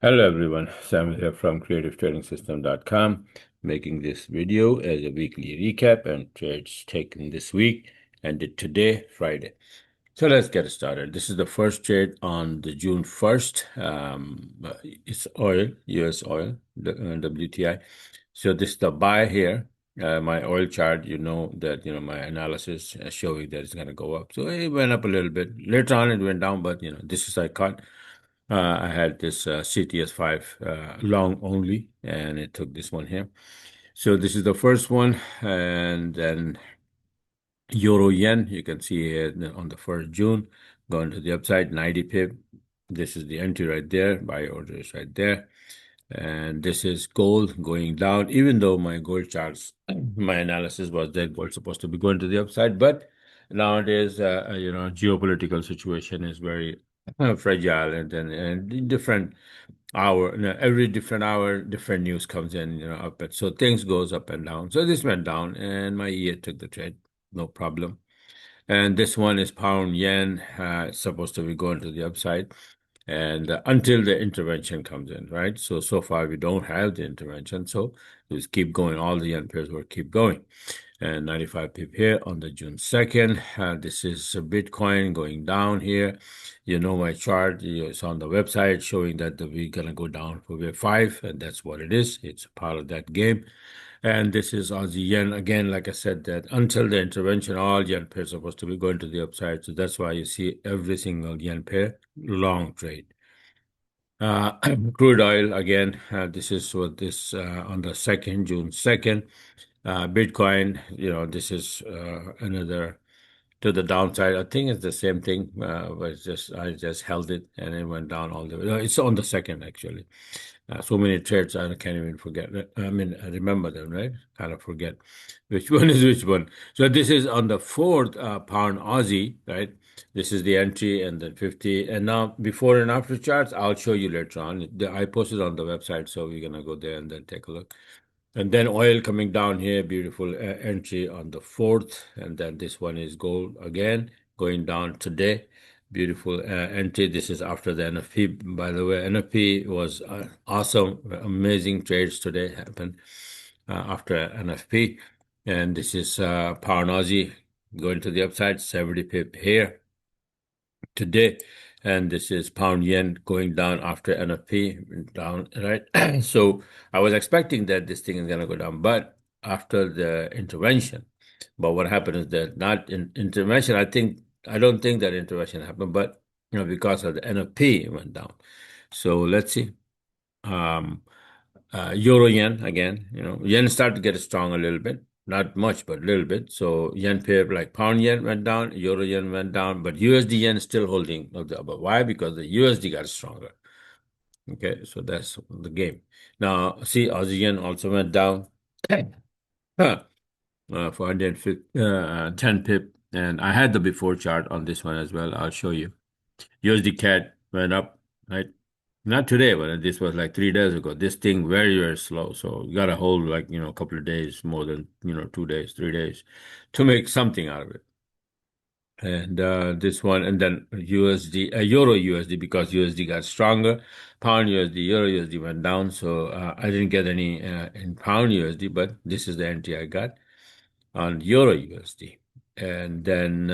Hello everyone, Samuel here from creativetrading.system.com, making this video as a weekly recap and trades taken this week and today, Friday. So let's get started. This is the first trade on the June 1st. It's oil, US oil, the WTI. So this is the buy here. My oil chart, you know that, my analysis showing that it's going to go up. So it went up a little bit. Later on, it went down, but, this is I caught. I had this CTS5 long only, and it took this one here. So this is the first one, and then Euro yen, you can see here on the 1st June, going to the upside, 90 pip. This is the entry right there, buy order is right there. And this is gold going down, even though my gold charts, my analysis was that gold supposed to be going to the upside. But nowadays, geopolitical situation is very fragile, and different hour, every different hour, different news comes in, up. So things goes up and down. So this went down, and my EA took the trade, no problem. And this one is pound yen, it's supposed to be going to the upside and until the intervention comes in, right? So far we don't have the intervention, so just keep going. All the yen pairs will keep going. And 95 pip here on the June 2nd. This is Bitcoin going down here. You know my chart. It's on the website showing that we're gonna go down for wave 5, and that's what it is. It's part of that game. And this is Aussie yen again. Like I said, that until the intervention, all yen pairs are supposed to be going to the upside. So that's why you see every single yen pair long trade. Crude oil again. This is what this on the second June 2nd. Bitcoin. This is another to the downside. I think it's the same thing, but it's just I just held it and it went down all the way. No, it's on the second actually. So many trades I can't even forget. I mean, I remember them, right? Kind of forget which one is which one. So this is on the fourth pound Aussie, right? This is the entry and then 50. And now before and after charts, I'll show you later on. I posted on the website, so we're gonna go there and then take a look. And then oil coming down here, beautiful entry on the fourth. And then this one is gold again, going down today. Beautiful entry. This is after the NFP. By the way, NFP was awesome, amazing trades today happened after NFP. And this is pound Aussie going to the upside, 70 pip here today. And this is pound yen going down after NFP down, right? So I was expecting that this thing is going to go down, but after the intervention. But what happened is that not in intervention, I don't think that intervention happened, but because of the NFP it went down. So let's see. Um, Euro yen again, yen started to get strong a little bit, not much, but a little bit. So yen pair like pound yen went down, euro yen went down, but USD yen is still holding. But why? Because the USD got stronger. Okay, so that's the game. Now, see, Aussie yen also went down. Huh. 410 pip. And I had the before chart on this one as well. I'll show you. USD CAD went up, right? Not today, but this was like 3 days ago. This thing very, very slow. So you gotta hold like, a couple of days, more than, 2 days, 3 days to make something out of it. And this one, and then USD, Euro USD, because USD got stronger. Pound USD, Euro USD went down. So I didn't get any in pound USD, but this is the entry I got on Euro USD. And then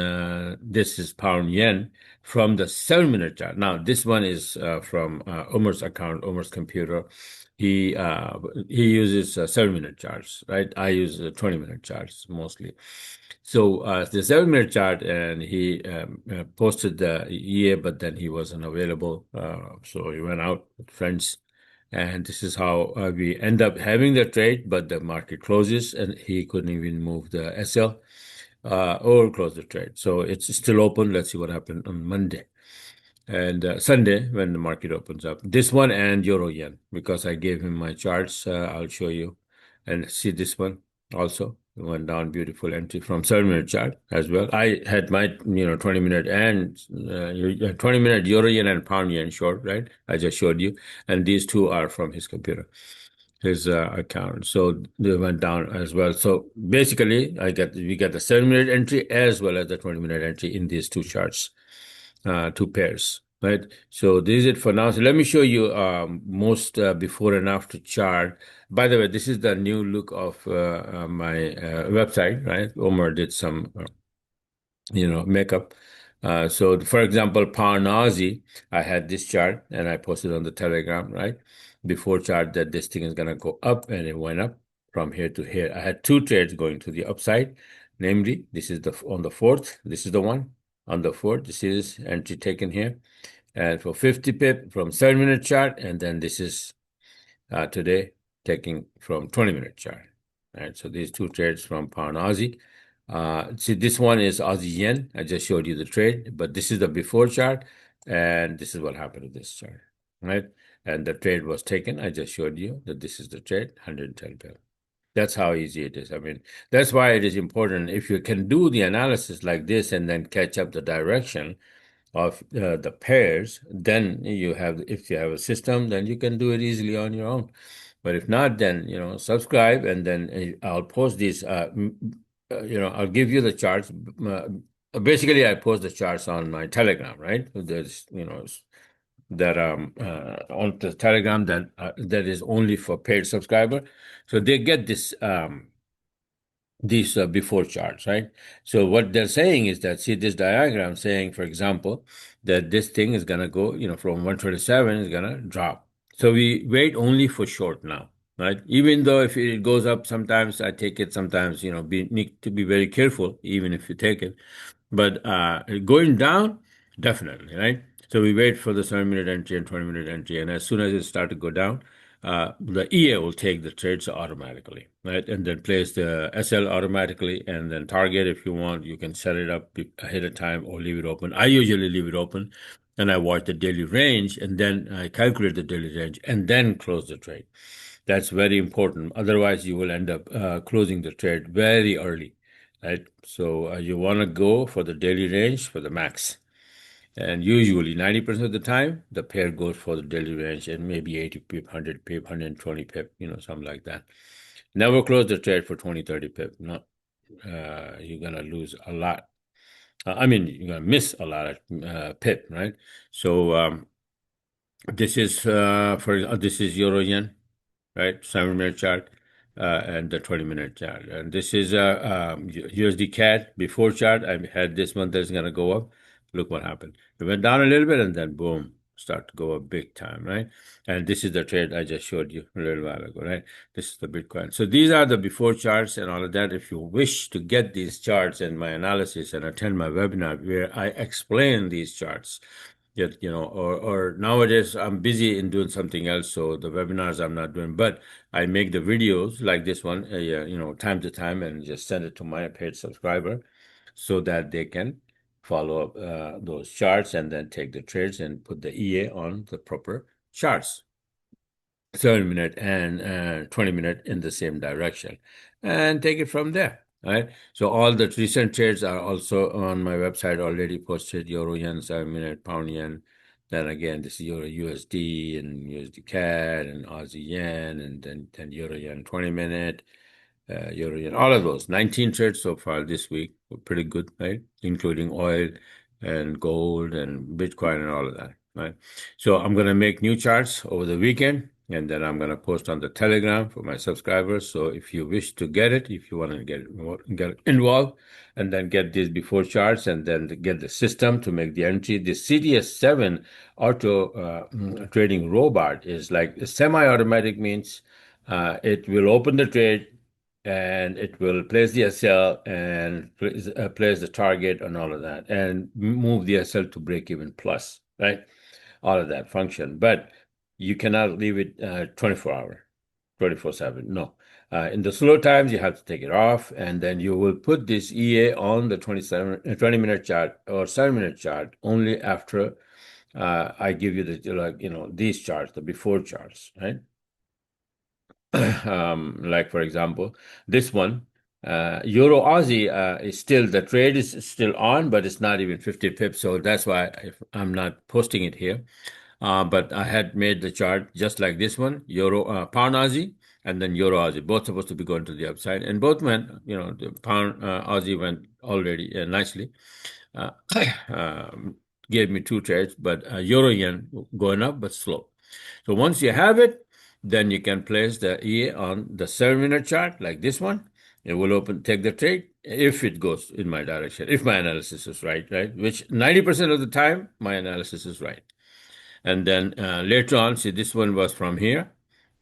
this is pound yen from the 7-minute chart. Now, this one is from Omar's account, Omar's computer. He uses 7-minute charts, right? I use 20-minute charts mostly. So the 7-minute chart, and he posted the year, but then he wasn't available. So he went out with friends. And this is how we end up having the trade, but the market closes and he couldn't even move the SL or close the trade. So it's still open. Let's see what happened on Monday and Sunday when the market opens up. This one and Euro Yen, because I gave him my charts. I'll show you and see this one also. It went down, beautiful entry from 7-minute chart as well. I had my 20-minute and 20-minute Euro Yen and pound yen short, right? I just showed you, and these two are from his computer, his account. So they went down as well. So basically, we get the 7-minute entry as well as the 20-minute entry in these two charts, two pairs. Right. So this is it for now. So let me show you most before and after chart. By the way, this is the new look of my website, right? Omar did some makeup. So, for example, pound Aussie, I had this chart and I posted on the Telegram, right? Before chart that this thing is going to go up, and it went up from here to here. I had two trades going to the upside, namely, this is the on the fourth, this is the one on the fourth, this is entry taken here, and for 50 pip from 7-minute chart, and then this is today taking from 20-minute chart. Right, so these two trades from pound Aussie. See, this one is Aussie yen. I just showed you the trade, but this is the before chart, and this is what happened to this chart, right? And the trade was taken. I just showed you that this is the trade, 110 pip. That's how easy it is. I mean, that's why it is important. If you can do the analysis like this and then catch up the direction of the pairs, then if you have a system, then you can do it easily on your own. But if not, then, subscribe, and then I'll post these, I'll give you the charts. Basically, I post the charts on my Telegram, right? There's, that on the Telegram that is only for paid subscriber. So they get these before charts, right? So what they're saying is that, see this diagram saying, for example, that this thing is going to go, from 127 is going to drop. So we wait only for short now, right? Even though if it goes up, sometimes I take it, sometimes, need to be very careful, even if you take it. But going down, definitely, right? So we wait for the 7-minute entry and 20-minute entry. And as soon as it starts to go down, the EA will take the trades automatically, right? And then place the SL automatically, and then target if you want. You can set it up ahead of time or leave it open. I usually leave it open, and I watch the daily range, and then I calculate the daily range, and then close the trade. That's very important. Otherwise, you will end up closing the trade very early, right? So you want to go for the daily range for the max. And usually 90% of the time, the pair goes for the daily range and maybe 80 pip, 100 pip, 120 pip, something like that. Never close the trade for 20, 30 pip. No, you're going to lose a lot. You're going to miss a lot of pip, right? So this is Euro Yen, right? 7-minute chart, and the 20-minute chart. And this is USD CAD before chart. I had this one that's going to go up. Look what happened. It went down a little bit, and then boom, start to go up big time, right? And this is the trade I just showed you a little while ago, right? This is the Bitcoin. So these are the before charts and all of that. If you wish to get these charts and my analysis and attend my webinar where I explain these charts, yet, or nowadays I'm busy in doing something else, so the webinars I'm not doing, but I make the videos like this one, time to time, and just send it to my paid subscriber so that they can follow up those charts and then take the trades and put the EA on the proper charts. 7-minute and 20-minute in the same direction, and take it from there. Right. So all the recent trades are also on my website already posted. Euro yen 7-minute, pound yen. Then again, this is Euro USD and USD CAD and Aussie yen, and then Euro yen 20-minute, Euro yen. All of those 19 trades so far this week were pretty good, right? Including oil and gold and Bitcoin and all of that. Right. So I'm going to make new charts over the weekend, and then I'm going to post on the Telegram for my subscribers. So if you wish to get it, if you want to get involved, and then get these before charts, and then get the system to make the entry. The CDS7 auto trading robot is like semi-automatic, means it will open the trade, and it will place the SL and place the target and all of that, and move the SL to break even plus, right? All of that function. But you cannot leave it 24-hour, 24/7. No. In the slow times, you have to take it off, and then you will put this EA on the 20-minute chart or 7-minute chart only after I give you these charts, the before charts, right? Like for example, this one, Euro Aussie is still, the trade is still on, but it's not even 50 pips. So that's why I'm not posting it here. But I had made the chart just like this one, Euro Pound Aussie, and then Euro Aussie, both supposed to be going to the upside, and both went, the Pound Aussie went already nicely. Uh, gave me 2 trades, but euro yen going up but slow. So once you have it, then you can place the EA on the 7-minute chart like this one. It will take the trade if it goes in my direction, if my analysis is right, which 90% of the time my analysis is right. And then later on, see, this one was from here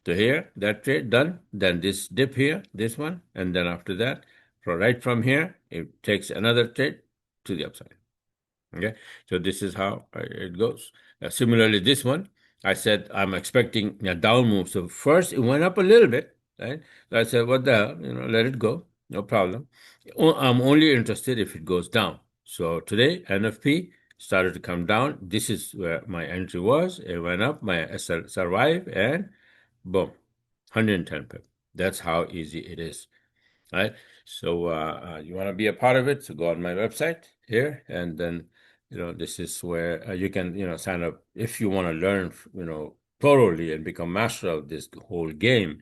to here, that trade done. Then this dip here, this one. And then after that, right from here, it takes another trade to the upside. Okay, so this is how it goes. Similarly, this one, I said I'm expecting a down move. So first it went up a little bit, right? So I said, what the hell, let it go, no problem. I'm only interested if it goes down. So today, NFP started to come down. This is where my entry was. It went up, my SL survived, and boom, 110 pip. That's how easy it is, right? So you want to be a part of it, so go on my website here, and then this is where you can sign up if you want to learn thoroughly and become master of this whole game.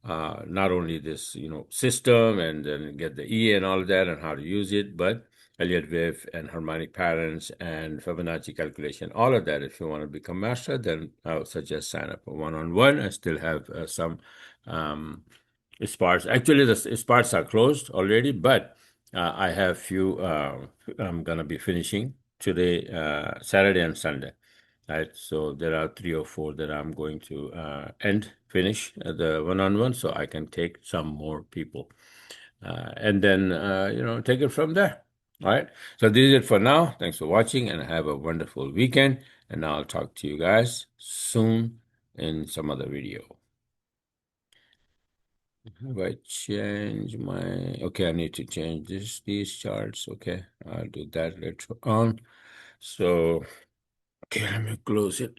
Not only this system and then get the E and all of that and how to use it, but Elliott wave and harmonic patterns and Fibonacci calculation, all of that. If you want to become master, then I would suggest sign up for one-on-one. I still have some spots. Actually, the spots are closed already, but I have few I'm gonna be finishing today, Saturday and Sunday. Right, so there are 3 or 4 that I'm going to finish the one-on-one, so I can take some more people, and then take it from there. All right, so this is it for now. Thanks for watching, and have a wonderful weekend. And I'll talk to you guys soon in some other video. Have I change my, okay, I need to change these charts. Okay, I'll do that later on. So, okay, let me close it.